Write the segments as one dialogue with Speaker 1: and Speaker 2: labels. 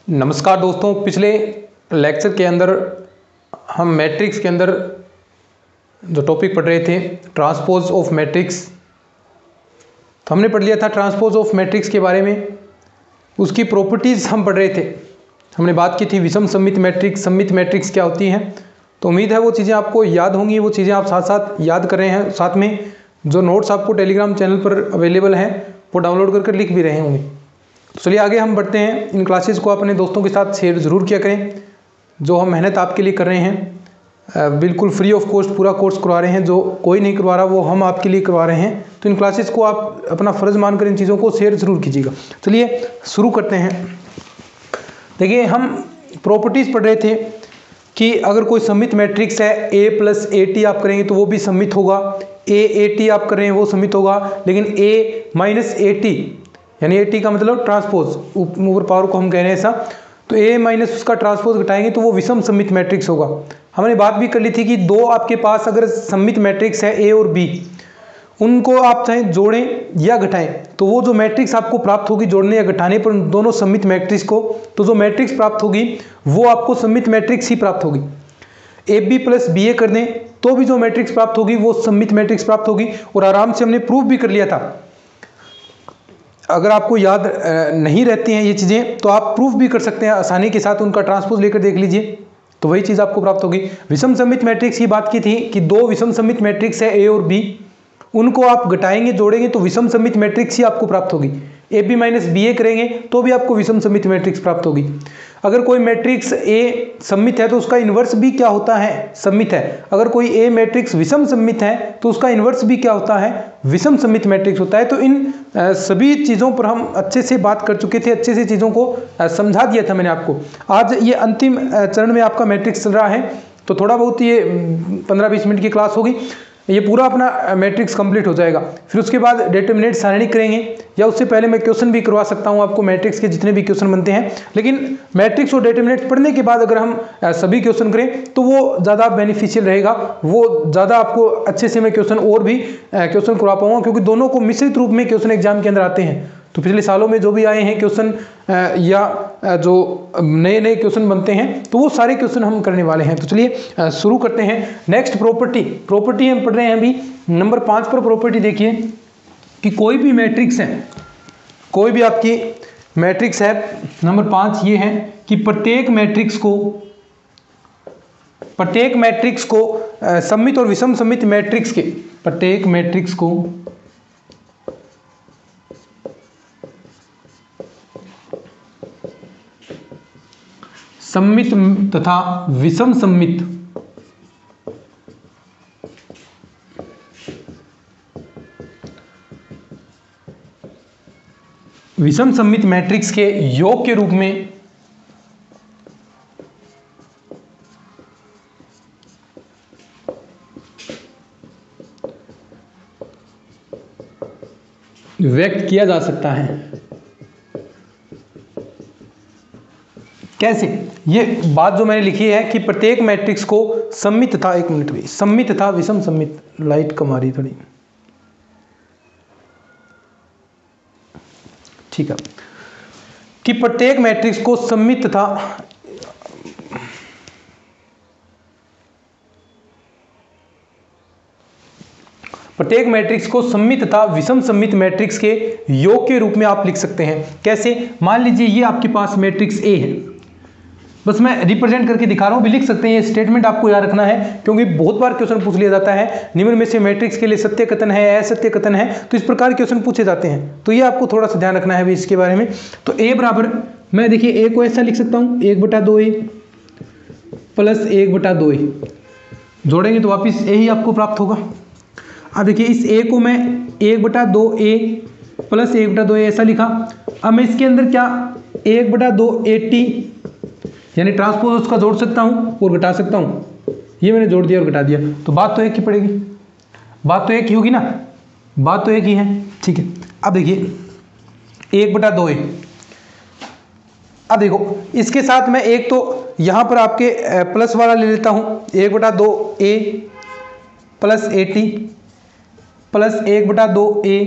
Speaker 1: नमस्कार दोस्तों, पिछले लेक्चर के अंदर हम मैट्रिक्स के अंदर जो टॉपिक पढ़ रहे थे ट्रांसपोज ऑफ मैट्रिक्स, तो हमने पढ़ लिया था ट्रांसपोज ऑफ मैट्रिक्स के बारे में। उसकी प्रॉपर्टीज़ हम पढ़ रहे थे। हमने बात की थी विषम सममित मैट्रिक्स, सममित मैट्रिक्स क्या होती हैं। तो उम्मीद है वो चीज़ें आपको याद होंगी, वो चीज़ें आप साथ साथ याद कर रहे हैं। साथ में जो नोट्स आपको टेलीग्राम चैनल पर अवेलेबल हैं वो डाउनलोड कर लिख भी रहे होंगे। तो चलिए आगे हम बढ़ते हैं। इन क्लासेस को अपने दोस्तों के साथ शेयर ज़रूर किया करें। जो हम मेहनत आपके लिए कर रहे हैं, बिल्कुल फ्री ऑफ कॉस्ट पूरा कोर्स करवा रहे हैं। जो कोई नहीं करवा रहा वो हम आपके लिए करवा रहे हैं। तो इन क्लासेस को आप अपना फ़र्ज़ मानकर इन चीज़ों को शेयर ज़रूर कीजिएगा। चलिए शुरू करते हैं। देखिए, हम प्रॉपर्टीज़ पढ़ रहे थे कि अगर कोई सममित मैट्रिक्स है a प्लस ए टी आप करेंगे तो वो भी सममित होगा। ए टी आप कर रहे हैं वो सममित होगा। लेकिन a माइनस ए टी यानी ए टी का मतलब ट्रांसपोज, ऊपर पावर को हम कह रहे हैं ऐसा, तो a माइनस उसका ट्रांसपोज घटाएंगे तो वो विषम सममित मैट्रिक्स होगा। हमने बात भी कर ली थी कि दो आपके पास अगर सममित मैट्रिक्स है a और b, उनको आप चाहे जोड़ें या घटाएं तो वो जो मैट्रिक्स आपको प्राप्त होगी जोड़ने या घटाने पर दोनों सममित मैट्रिक्स को, तो जो मैट्रिक्स प्राप्त होगी वो आपको सममित मैट्रिक्स ही प्राप्त होगी। ए बी प्लस बी ए कर दें तो भी जो मैट्रिक्स प्राप्त होगी वो सममित मैट्रिक्स प्राप्त होगी। और आराम से हमने प्रूफ भी कर लिया था। अगर आपको याद नहीं रहती हैं ये चीज़ें तो आप प्रूफ भी कर सकते हैं आसानी के साथ। उनका ट्रांसपोज लेकर देख लीजिए तो वही चीज़ आपको प्राप्त होगी। विषम सममित मैट्रिक्स की बात की थी कि दो विषम सममित मैट्रिक्स है ए और बी, उनको आप घटाएंगे जोड़ेंगे तो विषम सममित मैट्रिक्स ही आपको प्राप्त होगी। ए बी माइनस बी ए करेंगे तो भी आपको विषम सममित मैट्रिक्स प्राप्त होगी। अगर कोई मैट्रिक्स ए सममित है तो उसका इन्वर्स भी क्या होता है, सममित है। अगर कोई ए मैट्रिक्स विषम सममित है तो उसका इन्वर्स भी क्या होता है, विषम सममित मैट्रिक्स होता है। तो इन सभी चीज़ों पर हम अच्छे से बात कर चुके थे, अच्छे से चीज़ों को समझा दिया था मैंने आपको। आज ये अंतिम चरण में आपका मैट्रिक्स चल रहा है तो थोड़ा बहुत ये 15-20 मिनट की क्लास होगी, ये पूरा अपना मैट्रिक्स कंप्लीट हो जाएगा। फिर उसके बाद डिटरमिनेंट सारणी करेंगे, या उससे पहले मैं क्वेश्चन भी करवा सकता हूँ आपको मैट्रिक्स के जितने भी क्वेश्चन बनते हैं। लेकिन मैट्रिक्स और डिटरमिनेंट पढ़ने के बाद अगर हम सभी क्वेश्चन करें तो वो ज़्यादा बेनिफिशियल रहेगा, वो ज़्यादा आपको अच्छे से मैं क्वेश्चन और भी क्वेश्चन करवा पाऊँगा, क्योंकि दोनों को मिश्रित रूप में क्वेश्चन एग्जाम के अंदर आते हैं। तो पिछले सालों में जो भी आए हैं क्वेश्चन या जो नए नए क्वेश्चन बनते हैं तो वो सारे क्वेश्चन हम करने वाले हैं। तो चलिए शुरू करते हैं। नेक्स्ट प्रॉपर्टी हम पढ़ रहे हैं अभी नंबर 5 पर। प्रॉपर्टी देखिए कि कोई भी मैट्रिक्स है, कोई भी आपकी मैट्रिक्स है, नंबर 5 ये है कि प्रत्येक मैट्रिक्स को सममित और विषम सममित मैट्रिक्स के, प्रत्येक मैट्रिक्स को सममित तथा विषम सममित विषम सममित मैट्रिक्स के योग के रूप में व्यक्त किया जा सकता है। कैसे? ये बात जो मैंने लिखी है कि प्रत्येक मैट्रिक्स को सममित तथा, एक मिनट भाई, सममित तथा विषम सममित, लाइट कम आ रही थोड़ी, ठीक है, कि प्रत्येक मैट्रिक्स को सममित तथा प्रत्येक मैट्रिक्स को सममित तथा विषम सममित मैट्रिक्स के योग के रूप में आप लिख सकते हैं। कैसे? मान लीजिए ये आपके पास मैट्रिक्स ए है, बस मैं रिप्रेजेंट करके दिखा रहा हूँ, भी लिख सकते हैं। ये स्टेटमेंट आपको याद रखना है क्योंकि बहुत बार क्वेश्चन पूछ लिया जाता है, निम्न में से मैट्रिक्स के लिए सत्य कथन है, असत्य कथन है, तो इस प्रकार क्वेश्चन पूछे जाते हैं। तो ये आपको थोड़ा सा ध्यान रखना है भी इसके बारे में। तो ए बराबर, मैं देखिए ए को ऐसा लिख सकता हूँ 1/2a प्लस 1/2a, जोड़ेंगे तो वापिस ए ही आपको प्राप्त होगा। अब देखिए इस ए को मैं 1/2a प्लस 1/2a ऐसा लिखा। अब मैं इसके अंदर क्या 1/2at यानी ट्रांसपोज उसका जोड़ सकता हूँ और घटा सकता हूँ। ये मैंने जोड़ दिया और घटा दिया तो बात तो एक ही पड़ेगी, बात तो एक ही होगी ना, बात तो एक ही है, ठीक है। अब देखिए 1/2a, अब देखो इसके साथ मैं एक तो यहाँ पर आपके प्लस वाला ले लेता हूँ, 1/2a plus at plus 1/2a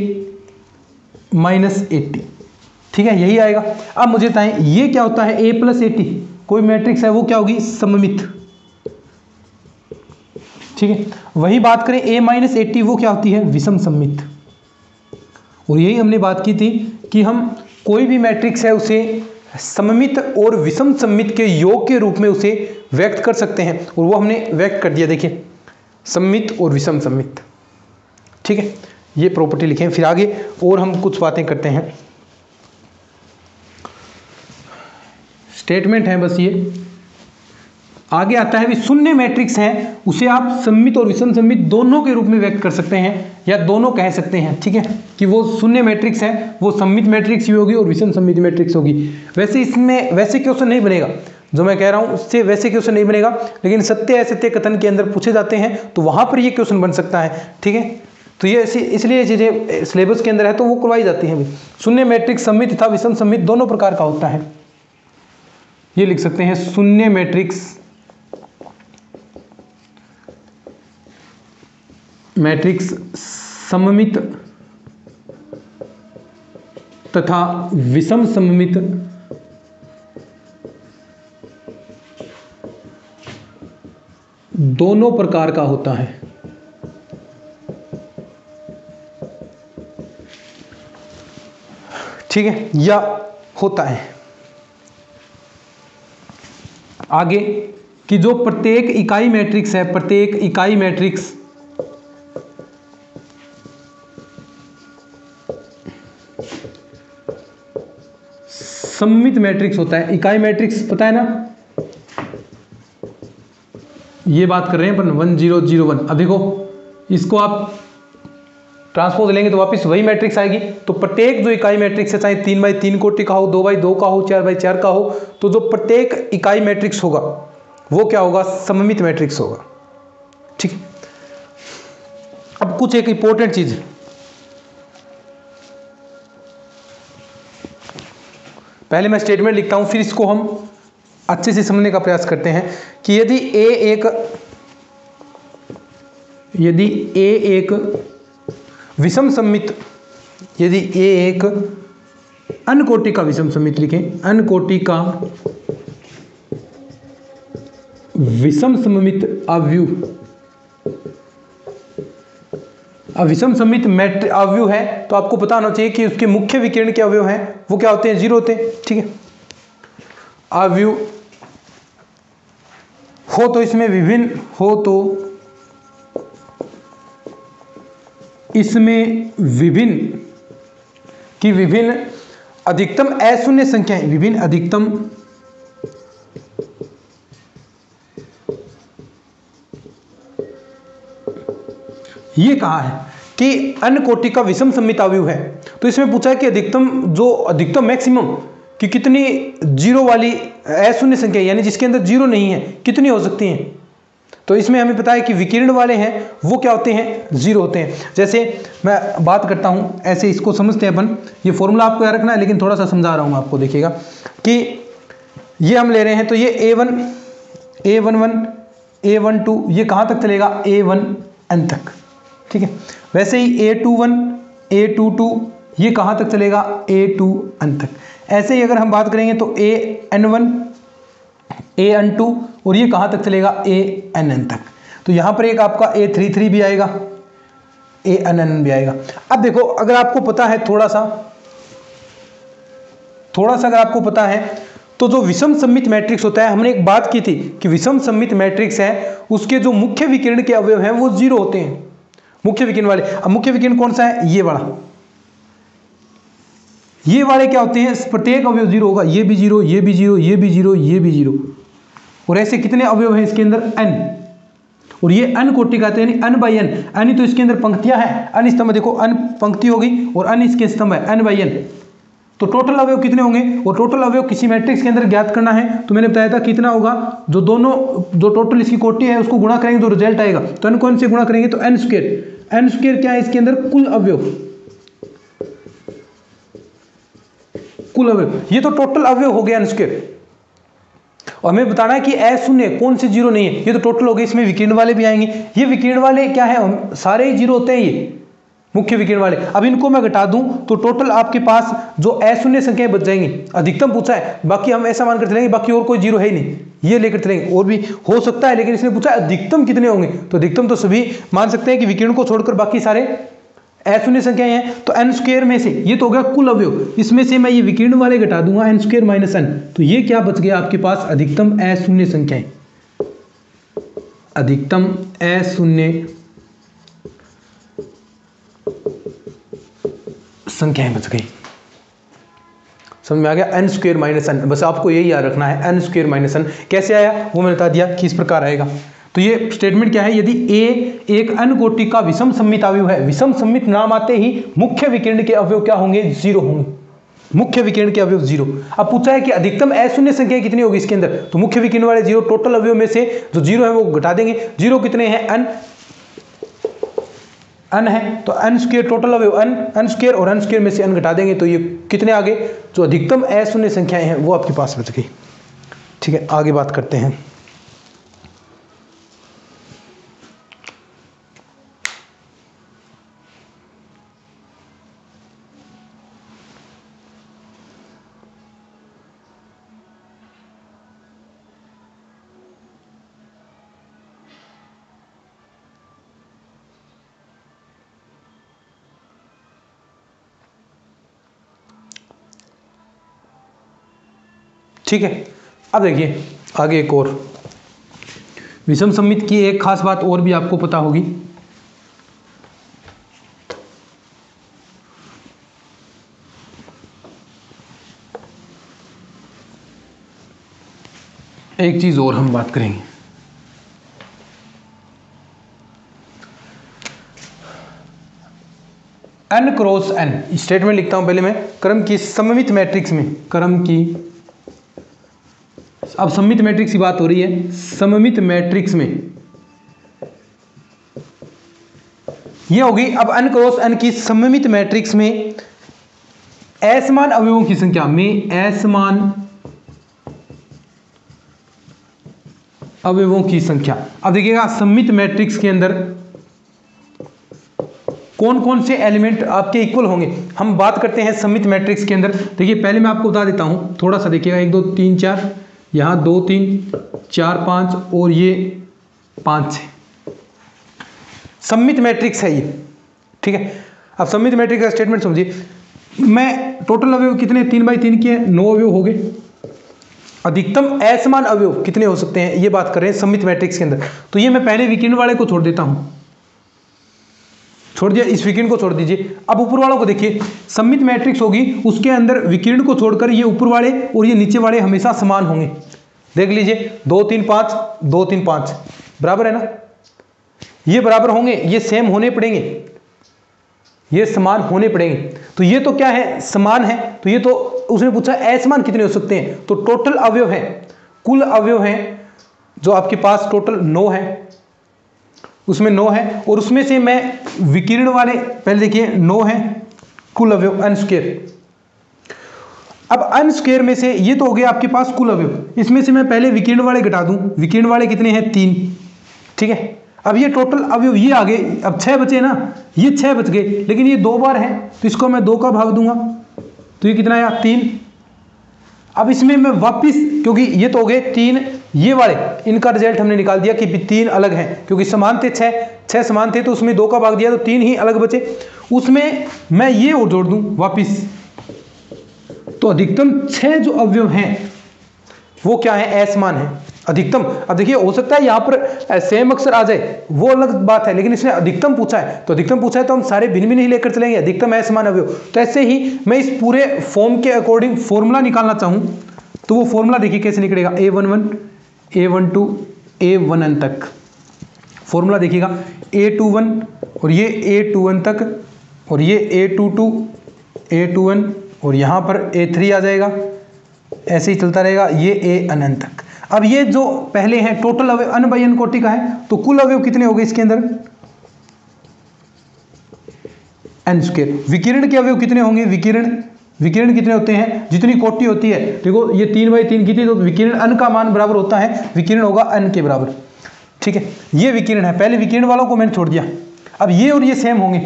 Speaker 1: minus 80, ठीक है, यही आएगा। अब मुझे बताएं ये क्या होता है, A + AT कोई मैट्रिक्स है वो क्या होगी, सममित। ठीक है, वही बात करें A - AT वो क्या होती है, विषम सममित। और यही हमने बात की थी कि हम कोई भी मैट्रिक्स है उसे सममित और विषम सममित के योग के रूप में उसे व्यक्त कर सकते हैं, और वो हमने व्यक्त कर दिया। देखिए, सममित और विषम सममित। ठीक है, ये प्रॉपर्टी लिखें। फिर आगे और हम कुछ बातें करते हैं। स्टेटमेंट है बस ये। आगे आता है भी शून्य मैट्रिक्स है उसे आप सममित और विषम सममित दोनों के रूप में व्यक्त कर सकते हैं, या दोनों कह सकते हैं। ठीक है, कि वो शून्य मैट्रिक्स है वो सममित मैट्रिक्स भी होगी और विषम सममित मैट्रिक्स होगी। वैसे इसमें वैसे क्वेश्चन नहीं बनेगा जो मैं कह रहा हूं, उससे वैसे क्वेश्चन नहीं बनेगा, लेकिन सत्य असत्य कथन के अंदर पूछे जाते हैं तो वहां पर ये क्वेश्चन बन सकता है। ठीक है, तो ये इसलिए चीजें सिलेबस के अंदर है तो वो करवाई जाती हैं। शून्य मैट्रिक्स सममित तथा विषम सममित दोनों प्रकार का होता है। ये लिख सकते हैं, शून्य मैट्रिक्स सममित तथा विषम सममित दोनों प्रकार का होता है। ठीक है, या होता है। आगे कि जो प्रत्येक इकाई मैट्रिक्स है, प्रत्येक इकाई मैट्रिक्स सममित मैट्रिक्स होता है। इकाई मैट्रिक्स पता है ना, ये बात कर रहे हैं अपन 1 0 0 1। अब देखो इसको आप ट्रांसपोज लेंगे तो वापस वही मैट्रिक्स आएगी। तो प्रत्येक जो इकाई मैट्रिक्स है, चाहे 3x3 कोटि का हो, 2x2 का हो, 4x4 का हो, तो जो प्रत्येक इकाई मैट्रिक्स होगा वो क्या होगा, सममित मैट्रिक्स होगा। ठीक है, अब कुछ एक इंपॉर्टेंट चीज, पहले मैं स्टेटमेंट लिखता हूं फिर इसको हम अच्छे से समझने का प्रयास करते हैं कि यदि A एक विषम सममित, यदि A एक अनकोटि का विषम सममित, लिखें अनकोटि का विषम सममित अवयव, विषम सममित अवयव है, तो आपको पता होना चाहिए कि उसके मुख्य विकिरण के अवयव हैं वो क्या होते हैं, 0 होते हैं। ठीक है, अवयव हो तो इसमें विभिन्न हो तो इसमें विभिन्न की विभिन्न अधिकतम अशून्य संख्याएं, विभिन्न अधिकतम ये कहा है कि अनकोटि का विषम सममित अवयव है। तो इसमें पूछा है कि अधिकतम मैक्सिमम कि कितनी जीरो वाली अशून्य संख्या यानी जिसके अंदर जीरो नहीं है कितनी हो सकती हैं। तो इसमें हमें पता है कि विकिरण वाले हैं वो क्या होते हैं, 0 होते हैं। जैसे मैं बात करता हूं, ऐसे इसको समझते हैं अपन, ये फॉर्मूला आपको याद रखना है लेकिन थोड़ा सा समझा रहा हूं आपको। देखिएगा कि ये हम ले रहे हैं तो ये A1 A11 A12 ये कहां तक चलेगा, A1n तक। ठीक है, वैसे ही A21 A22 ये कहां तक चलेगा, A2n तक। ऐसे ही अगर हम बात करेंगे तो AN1 AN2 और ये कहां तक चलेगा, ANN तक। तो यहां पर एक आपका A33 भी आएगा, ANN भी आएगा। अब देखो अगर आपको पता है थोड़ा सा अगर आपको पता है तो जो विषम सममित मैट्रिक्स होता है, हमने एक बात की थी कि विषम सममित मैट्रिक्स है उसके जो मुख्य विकिरण के अवयव हैं वो 0 होते हैं, मुख्य विकिरण वाले। अब मुख्य विकिरण कौन सा है, ये वाला, ये वाले क्या होते हैं, प्रत्येक अवयव 0 होगा, ये भी 0 ये भी 0 ये भी 0 ये भी 0। और ऐसे कितने अवयव हैं इसके अंदर, n। और ये n कोटि का यानी n बाई n, n ही तो इसके अंदर पंक्तियां हैं, n स्तंभ, देखो n पंक्ति होगी और n इसके स्तंभ है, n बाई n। तो टोटल अवयव कितने होंगे, और टोटल अवयव किसी मैट्रिक्स के अंदर ज्ञात करना है तो मैंने बताया था कितना होगा, जो टोटल इसकी कोटि है उसको गुणा करेंगे तो रिजल्ट आएगा। तो n कौन से गुणा करेंगे तो n स्क्वायर क्या है इसके अंदर, कुल अवयव, ये तो टोटल अवयव हो गया n स्क्वायर। और हमें बताना है कि अशून्य कौन से 0 नहीं है, ये तो टोटल हो गए, इसमें विकिरण वाले भी आएंगे। ये विकिरण वाले क्या है, सारे ही 0 होते हैं, ये मुख्य विकिरण वाले। अब इनको मैं घटा दूं तो टोटल आपके पास जो अशून्य संख्याएं बच जाएंगी। अधिकतम पूछा है, बाकी हम ऐसा मानकर चलेंगे बाकी और कोई जीरो है ही नहीं, ये लेकर चलेंगे। और भी हो सकता है, लेकिन इसने पूछा अधिकतम कितने होंगे, तो अधिकतम तो सभी मान सकते हैं कि विकिरण को छोड़कर बाकी सारे अशून्य संख्याएं हैं। तो n स्क्वायर में से ये तो हो गया कुल अवयव, इसमें से मैं ये विकिरण वाले घटा दूंगा n स्क्वायर माइनस n, तो ये क्या बच गया आपके पास, अधिकतम अशून्य संख्याएं, अधिकतम अशून्य संख्याएं बच गई। समझ में आ गया, n स्क्वायर माइनस n, बस आपको यही याद रखना है, n स्क्वायर माइनस n कैसे आया वो मैंने बता दिया कि इस प्रकार आएगा। तो ये स्टेटमेंट क्या है, यदि a एक n कोटि का विषम सममित अवयव है, विषम सममित नाम आते ही मुख्य विकिरण के अवयव क्या होंगे, जीरो होंगे, मुख्य विकिरण के अवयव जीरो। अब पूछा है कि अधिकतम अशून्य संख्या कितनी होगी इसके अंदर, तो मुख्य विकिरण वाले जीरो, टोटल अवयव में से जो जीरो है वो घटा देंगे। जीरो कितने हैं, n है, तो n स्क्वायर टोटल अवयव n स्क्वायर, और n स्क्वायर में से n घटा देंगे तो ये कितने आ गए, जो अधिकतम अशून्य संख्याएं हैं वो आपके पास बच गई। ठीक है, आगे बात करते हैं। ठीक है, अब देखिए आगे एक और विषम सममित की एक खास बात और भी आपको पता होगी। एक चीज और हम बात करेंगे, n क्रॉस n स्टेटमेंट लिखता हूं पहले मैं, क्रम की सममित मैट्रिक्स में, क्रम की, अब सममित मैट्रिक्स की बात हो रही है, सममित मैट्रिक्स में ये होगी। अब n क्रॉस n की सममित मैट्रिक्स में असमान अवयवों की संख्या में, असमान अवयवों की संख्या। अब देखिएगा सममित मैट्रिक्स के अंदर कौन कौन से एलिमेंट आपके इक्वल होंगे। हम बात करते हैं सममित मैट्रिक्स के अंदर, देखिए पहले मैं आपको बता देता हूं, थोड़ा सा देखिएगा, 1 2 3 4, यहाँ 2 3 4 5 और ये 5 6 सममित मैट्रिक्स है ये। ठीक है, अब सममित मैट्रिक्स का स्टेटमेंट समझिए, मैं टोटल अवयव कितने 3 बाई 3 के 9 अवयव हो गए। अधिकतम असमान अवयव कितने हो सकते हैं ये बात कर रहे हैं सममित मैट्रिक्स के अंदर। तो ये मैं पहले विकिरण वाले को छोड़ देता हूं, छोड़ दिया, इस विकिरण को छोड़ दीजिए। अब ऊपर वालों को देखिए, सममित मैट्रिक्स होगी उसके अंदर विकिरण को छोड़कर ये ऊपर वाले और ये नीचे वाले हमेशा समान होंगे। देख लीजिए 2 3 5 2 3 5 बराबर है ना, ये बराबर होंगे, ये सेम होने पड़ेंगे, ये समान होने पड़ेंगे। तो ये तो क्या है, समान है। तो ये तो उसने पूछा असमान कितने हो सकते हैं, तो टोटल अवयव है, कुल अवयव है जो आपके पास टोटल 9 है, उसमें 9 है, और उसमें से मैं विकिरण वाले पहले देखिए 9 है कुल अवयव n स्क्वायर। अब n स्क्वायर में से ये तो हो गया आपके पास कुल अवयव, इसमें से मैं पहले विकिरण वाले घटा दूं, विकिरण वाले कितने हैं 3। ठीक है, अब ये टोटल अवयव ये आ गए, अब 6 बचे ना, ये 6 बच गए, लेकिन ये 2 बार है तो इसको मैं 2 का भाग दूंगा, तो ये कितना आया 3। अब इसमें मैं वापिस, क्योंकि ये तो हो गए 3, ये वाले इनका रिजल्ट हमने निकाल दिया कि 3 अलग हैं, क्योंकि समान थे 6 समान थे, तो उसमें 2 का भाग दिया तो 3 ही अलग बचे। उसमें मैं ये और जोड़ दूं वापिस, तो अधिकतम 6 जो अवयव हैं वो क्या है, असमान है अधिकतम। अब देखिए हो सकता है यहाँ पर सेम अक्षर आ जाए, वो अलग बात है, लेकिन इसने अधिकतम पूछा है, तो अधिकतम पूछा है तो हम सारे भिन्न भिन्न ही लेकर चलेंगे, अधिकतम असमान अवयव। तो ऐसे ही मैं इस पूरे फॉर्म के अकॉर्डिंग फॉर्मूला निकालना चाहूँ तो वो फॉर्मूला देखिए कैसे निकलेगा, A11 A12 A1n तक फॉर्मूला देखिएगा, A21 और ये A21 तक, और ये A22 A21 और यहाँ पर A3 आ जाएगा, ऐसे ही चलता रहेगा ये AN तक। अब ये जो पहले हैं टोटल अवयव n बाई n कोटि का है, तो कुल अवयव कितने हो गए इसके अंदर n स्क्वायर। विकिरण के अवयव कितने होंगे, विकिरण कितने होते हैं, जितनी कोटि होती है, देखो ये 3 बाई 3 की थी, तो विकिरण n का मान बराबर होता है, विकिरण होगा n के बराबर। ठीक है, ये विकिरण है, पहले विकिरण वालों को मैंने छोड़ दिया। अब ये और ये सेम होंगे,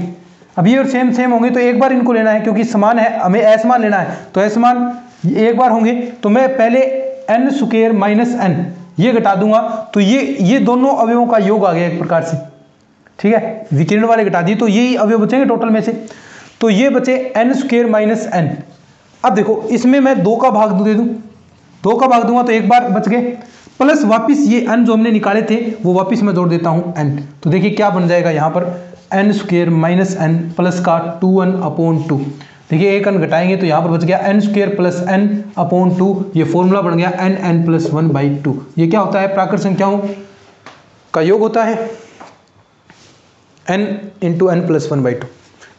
Speaker 1: अब ये और सेम सेम होंगे तो एक बार इनको लेना है, क्योंकि समान है, हमें असमान लेना है, तो असमान एक बार होंगे तो मैं पहले n स्क्वायर माइनस n ये घटा दूंगा, तो ये दोनों अवयवों का योग आ गया एक प्रकार से, ठीक है। विकिरण वाले घटा दिए तो यही अवयव बचेंगे टोटल में से, तो ये बचे n स्क्वायर माइनस n। अब देखो इसमें मैं 2 का भाग दे दूं, 2 का भाग दूंगा तो एक बार बच गए, प्लस वापिस ये n जो हमने निकाले थे वो वापिस मैं जोड़ देता हूं n, तो देखिए क्या बन जाएगा यहाँ पर n square minus n plus का 2n/2। देखिए एक n घटाएंगे तो यहाँ पर बच गया n स्क्वायर प्लस n/2, ये फॉर्मूला बन गया n प्लस 1/2। ये क्या होता है, प्राकृत संख्याओं का योग होता है n × n प्लस 1/2।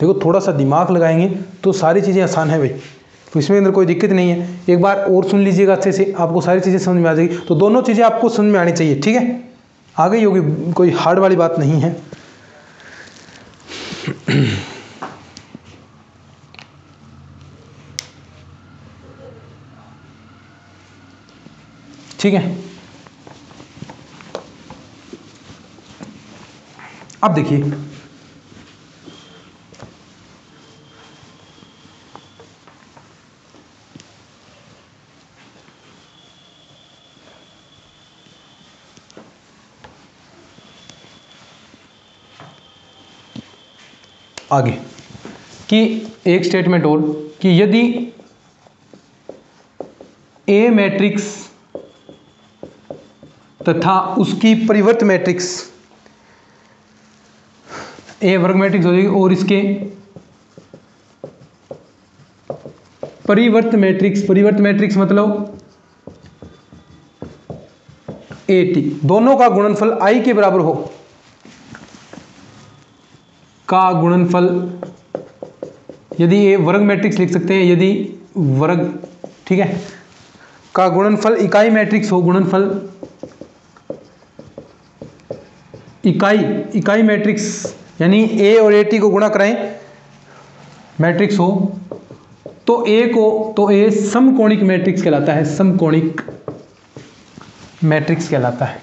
Speaker 1: देखो थोड़ा सा दिमाग लगाएंगे तो सारी चीज़ें आसान है भाई, तो इसमें अंदर कोई दिक्कत नहीं है। एक बार और सुन लीजिएगा अच्छे से, आपको सारी चीज़ें समझ में आ जाएगी। तो दोनों चीज़ें आपको समझ में आनी चाहिए, ठीक है, आ गई होगी, कोई हार्ड वाली बात नहीं है। ठीक है, अब देखिए आगे कि एक स्टेटमेंट और कि यदि ए मैट्रिक्स तथा उसकी परिवर्त मैट्रिक्स, ए वर्ग मैट्रिक्स हो जाएगी और इसके परिवर्त मैट्रिक्स मतलब AT, दोनों का गुणनफल I के बराबर हो, का गुणनफल, यदि ये वर्ग मैट्रिक्स लिख सकते हैं, यदि वर्ग, ठीक है, का गुणनफल इकाई मैट्रिक्स हो, गुणनफल इकाई मैट्रिक्स यानी A और AT को गुणा कराएं मैट्रिक्स हो, तो A समकोणिक मैट्रिक्स कहलाता है, समकोणिक मैट्रिक्स कहलाता है।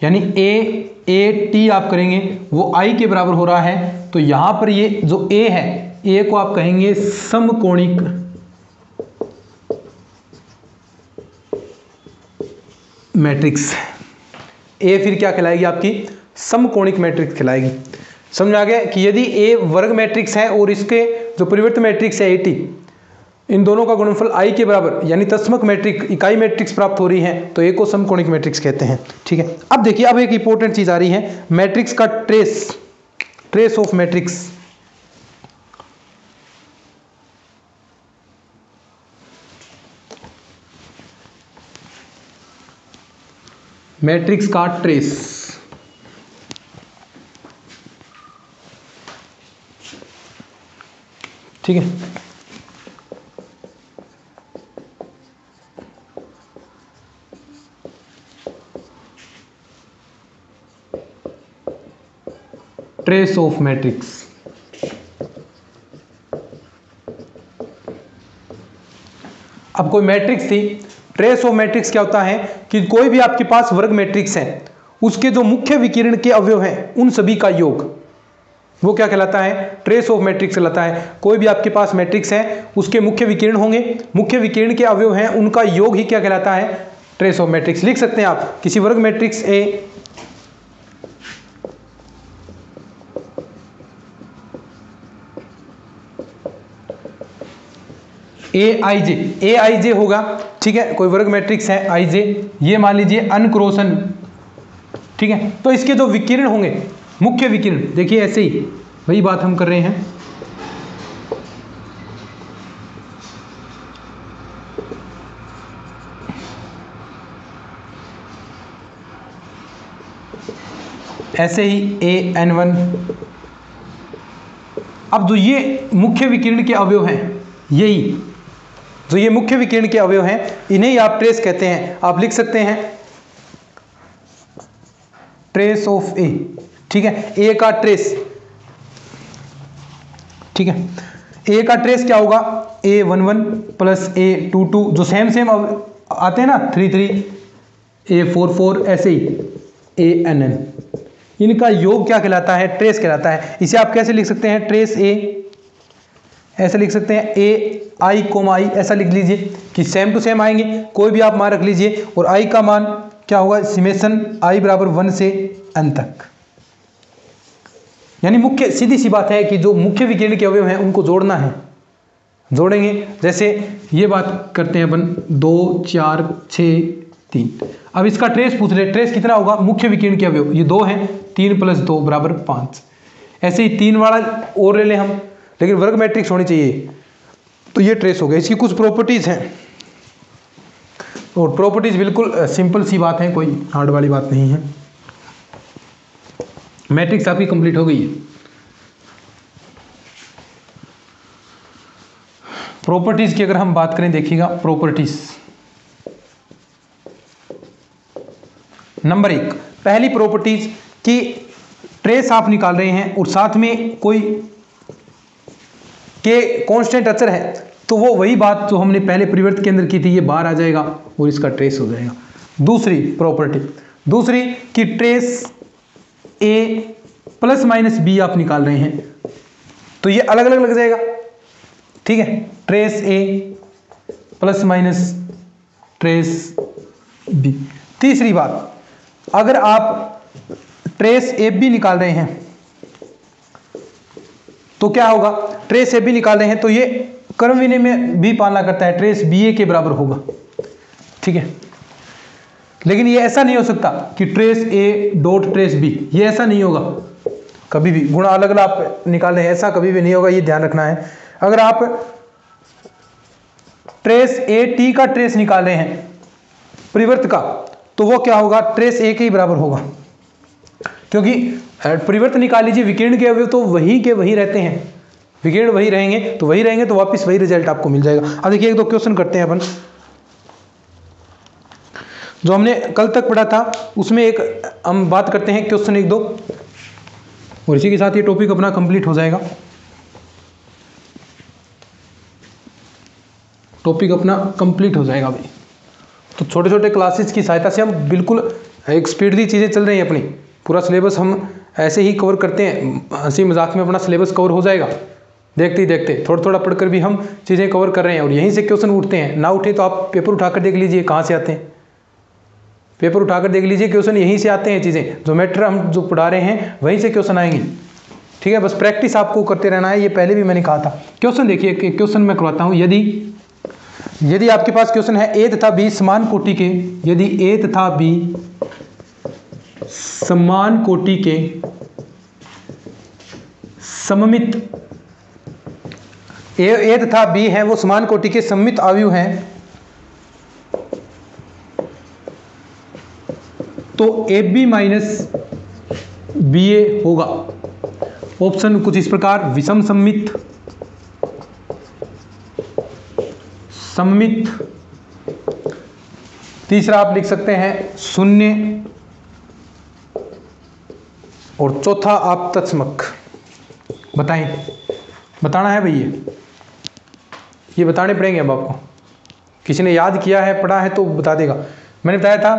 Speaker 1: यानी AT आप करेंगे वो I के बराबर हो रहा है, तो यहां पर ये जो A है, A को आप कहेंगे समकोणिक मैट्रिक्स। A फिर क्या कहलाएगी, आपकी समकोणिक मैट्रिक्स कहलाएगी। समझ में आ गया कि यदि A वर्ग मैट्रिक्स है और इसके जो परिवर्त मैट्रिक्स है AT, इन दोनों का गुणनफल I के बराबर यानी तत्समक मैट्रिक्स, इकाई मैट्रिक्स प्राप्त हो रही है, तो A को समकोणिक मैट्रिक्स कहते हैं, ठीक है। अब देखिए, अब एक इंपॉर्टेंट चीज आ रही है, मैट्रिक्स का ट्रेस ऑफ मैट्रिक्स। मैट्रिक्स का ट्रेस, ठीक है। ट्रेस ऑफ मैट्रिक्स, अब कोई मैट्रिक्स थी, ट्रेस ऑफ मैट्रिक्स क्या होता है कि कोई भी आपके पास वर्ग मैट्रिक्स है, उसके जो मुख्य विकिरण के अवयव हैं उन सभी का योग, वो क्या कहलाता है, ट्रेस ऑफ मैट्रिक्स कहलाता है। कोई भी आपके पास मैट्रिक्स है, उसके मुख्य विकिरण होंगे, मुख्य विकिरण के अवयव हैं, उनका योग ही क्या कहलाता है, ट्रेस ऑफ मैट्रिक्स। लिख सकते हैं आप किसी वर्ग मैट्रिक्स AIJ होगा, ठीक है, कोई वर्ग मैट्रिक्स है IJ, ये मान लीजिए अनक्रोसन, ठीक है। तो इसके जो विकिरण होंगे, मुख्य विकिरण, देखिए ऐसे ही वही बात हम कर रहे हैं, ऐसे ही AN1। अब जो ये मुख्य विकिरण के अवयव हैं, यही जो ये मुख्य विकिरण के अवयव हैं, इन्हें ही आप ट्रेस कहते हैं। आप लिख सकते हैं ट्रेस ऑफ A, ठीक है, A का ट्रेस, ठीक है, A का ट्रेस क्या होगा, A11 प्लस A22, जो सेम आते हैं ना, 33 A44, ऐसे ही ANN, इनका योग क्या कहलाता है? ट्रेस कहलाता है। इसे आप कैसे लिख सकते हैं? ट्रेस A ऐसे लिख सकते हैं, AI, ऐसा लिख लीजिए कि सेम टू सेम आएंगे, कोई भी आप मान रख लीजिए, और I का मान क्या होगा? समेशन I बराबर 1 से n तक। यानी मुख्य, सीधी सी बात है कि जो मुख्य विकिरण के अवयव हैं उनको जोड़ना है, जोड़ेंगे। जैसे ये बात करते हैं अपन 2 4 6 3। अब इसका ट्रेस पूछ रहे, ट्रेस कितना होगा? मुख्य विकिरण के अवयव ये 2 हैं, 3 + 2 बराबर 5। ऐसे ही 3 वाला और ले लें हम, लेकिन वर्ग मैट्रिक्स होनी चाहिए। तो ये ट्रेस हो गया। इसकी कुछ प्रॉपर्टीज हैं, और प्रॉपर्टीज बिल्कुल सिंपल सी बात है, कोई हार्ड वाली बात नहीं है। मैट्रिक्स आपकी कंप्लीट हो गई है। प्रॉपर्टीज की अगर हम बात करें, देखिएगा प्रॉपर्टीज। नंबर 1, पहली प्रॉपर्टीज कि ट्रेस आप निकाल रहे हैं और साथ में कोई के कांस्टेंट अचर है, तो वो वही बात जो हमने पहले परिवर्त के अंदर की थी, ये बाहर आ जाएगा और इसका ट्रेस हो जाएगा। दूसरी प्रॉपर्टी, दूसरी कि ट्रेस A ± B आप निकाल रहे हैं, तो ये अलग अलग लग जाएगा, ठीक है। Trace A ± trace B। तीसरी बात, अगर आप ट्रेस AB निकाल रहे हैं तो क्या होगा? ट्रेस AB निकाल रहे हैं तो ये क्रम विनिमय में भी पालना करता है, ट्रेस BA के बराबर होगा, ठीक है। लेकिन ये ऐसा नहीं हो सकता कि trace A dot trace B, ये ऐसा नहीं होगा कभी भी। गुणा अलग अलग आप निकाल रहे हैं, ऐसा कभी भी नहीं होगा, ये ध्यान रखना है। अगर आप ट्रेस AT का ट्रेस निकाल रहे हैं परिवर्त का, तो वो क्या होगा? ट्रेस A के ही बराबर होगा, क्योंकि परिवर्त निकाल लीजिए, विकिरण के अवयव तो वही के वही रहते हैं, विकिरण वही रहेंगे तो वापस वही रिजल्ट आपको मिल जाएगा। अब देखिए 1-2 क्वेश्चन करते हैं अपन, जो हमने कल तक पढ़ा था उसमें एक हम बात करते हैं क्वेश्चन 1-2, और इसी के साथ ये टॉपिक अपना कंप्लीट हो जाएगा। टॉपिक अपना कंप्लीट हो जाएगा भाई। तो छोटे छोटे क्लासेस की सहायता से हम बिल्कुल एक स्पीडली चीज़ें चल रही हैं अपनी, पूरा सिलेबस हम ऐसे ही कवर करते हैं, हंसी मजाक में अपना सिलेबस कवर हो जाएगा। देखते ही देखते थोड़ा थोड़ा पढ़कर भी हम चीज़ें कवर कर रहे हैं, और यहीं से क्वेश्चन उठते हैं। ना उठे तो आप पेपर उठाकर देख लीजिए कहाँ से आते हैं, पेपर उठाकर देख लीजिए, क्वेश्चन यहीं से आते हैं। चीज़ें जो मैटर हम जो पढ़ा रहे हैं वहीं से क्वेश्चन आएंगे, ठीक है। बस प्रैक्टिस आपको करते रहना है, ये पहले भी मैंने कहा था। क्वेश्चन देखिए, क्वेश्चन मैं करवाता हूँ। यदि आपके पास क्वेश्चन है A तथा B समान कोटि के, यदि A तथा B समान कोटि के सममित, A तथा B है वो समान कोटि के सममित आव्यूह हैं, तो AB माइनस BA होगा। ऑप्शन कुछ इस प्रकार, विषम सममित, सममित, तीसरा आप लिख सकते हैं शून्य, और चौथा आप तत्समक। बताएं, बताना है भैया, ये बताने पड़ेंगे अब आपको। किसी ने याद किया है, पढ़ा है तो बता देगा। मैंने बताया था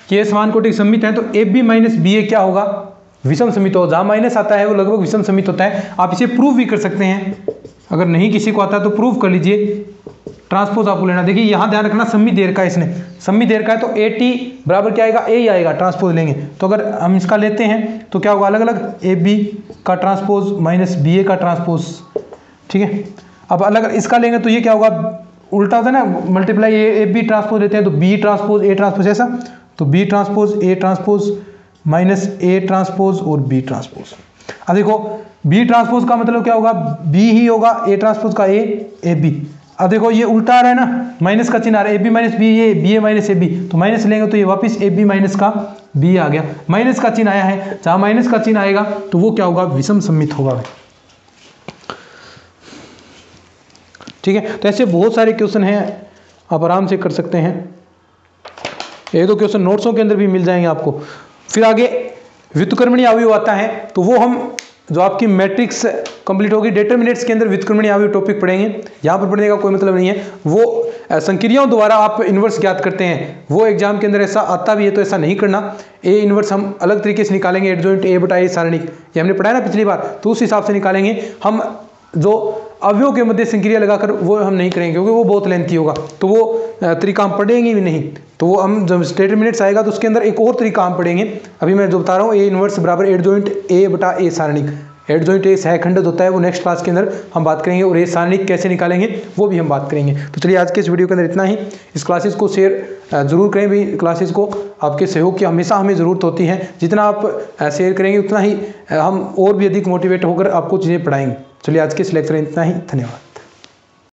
Speaker 1: कि ये समान कोटि सममित है, तो AB माइनस BA क्या होगा? विषम सममित हो। जहाँ माइनस आता है वो लगभग विषम सममित होता है। आप इसे प्रूव भी कर सकते हैं, अगर नहीं किसी को आता तो प्रूव कर लीजिए। ट्रांसपोज आपको लेना, देखिए यहाँ ध्यान रखना, सममित देर का, इसने सममित देर का है तो AT बराबर क्या आएगा? A ही आएगा, ट्रांसपोज लेंगे तो। अगर हम इसका लेते हैं तो क्या होगा? अलग अलग AB का ट्रांसपोज माइनस BA का ट्रांसपोज, ठीक है। अब अलग इसका लेंगे तो ये क्या होगा? उल्टा होता है ना, मल्टीप्लाई AB ट्रांसपोज लेते हैं तो B ट्रांसपोज A ट्रांसपोज, ऐसा तो B transpose A transpose minus A transpose और B ट्रांसपोज। अब देखो B ट्रांसपोज का मतलब क्या होगा? B ही होगा, A ट्रांसपोज का A, AB। अब देखो ये उल्टा आ रहा है ना, माइनस का चिन्ह आ रहा है, AB माइनस B, ये BA माइनस AB, तो माइनस लेंगे तो ये वापस AB माइनस का B आ गया। माइनस का चिन्ह आया है, जहाँ माइनस का चिन्ह आएगा तो वो क्या होगा? विषम सममित होगा, ठीक है। तो ऐसे बहुत सारे क्वेश्चन हैं, आप आराम से कर सकते हैं। 1-2 क्वेश्चन नोट्सों के अंदर भी मिल जाएंगे आपको। फिर आगे व्युत्क्रमणीय अवयव आता है, तो वो हम जो आपकी मैट्रिक्स कंप्लीट होगी, डिटरमिनेंट्स के अंदर व्युत्क्रमण यहाँ भी टॉपिक पढ़ेंगे, यहाँ पर पढ़ने का कोई मतलब नहीं है। वो संक्रियाओं द्वारा आप इन्वर्स ज्ञात करते हैं, वो एग्जाम के अंदर ऐसा आता भी है, तो ऐसा नहीं करना। ए इन्वर्स हम अलग तरीके से निकालेंगे, एडजॉइंट ए बटा ए सारणिक, ये हमने पढ़ा है ना पिछली बार, तो उस हिसाब से निकालेंगे हम। जो अवयवों के मध्य संक्रिया लगाकर वो हम नहीं करेंगे, क्योंकि वो बहुत लेंथी होगा, तो वो तरीका हम पढ़ेंगे भी नहीं। तो वो हम जब डिटरमिनेंट्स आएगा तो उसके अंदर एक और तरीका हम पढ़ेंगे। अभी मैं जो बता रहा हूँ, ए इन्वर्स बराबर एडजॉइंट ए बटा ए सारणिक, एडजॉइंट ए सहखंडित होता है, वो नेक्स्ट क्लास के अंदर हम बात करेंगे, और ए सारणिक कैसे निकालेंगे वो भी हम बात करेंगे। तो चलिए आज के इस वीडियो के अंदर इतना ही। इस क्लासेस को शेयर जरूर करें भी, क्लासेस को आपके सहयोग की हमेशा हमें ज़रूरत होती है। जितना आप शेयर करेंगे उतना ही हम और भी अधिक मोटिवेट होकर आपको चीज़ें पढ़ाएंगे। चलिए आज के इस लेक्चर में इतना ही, धन्यवाद।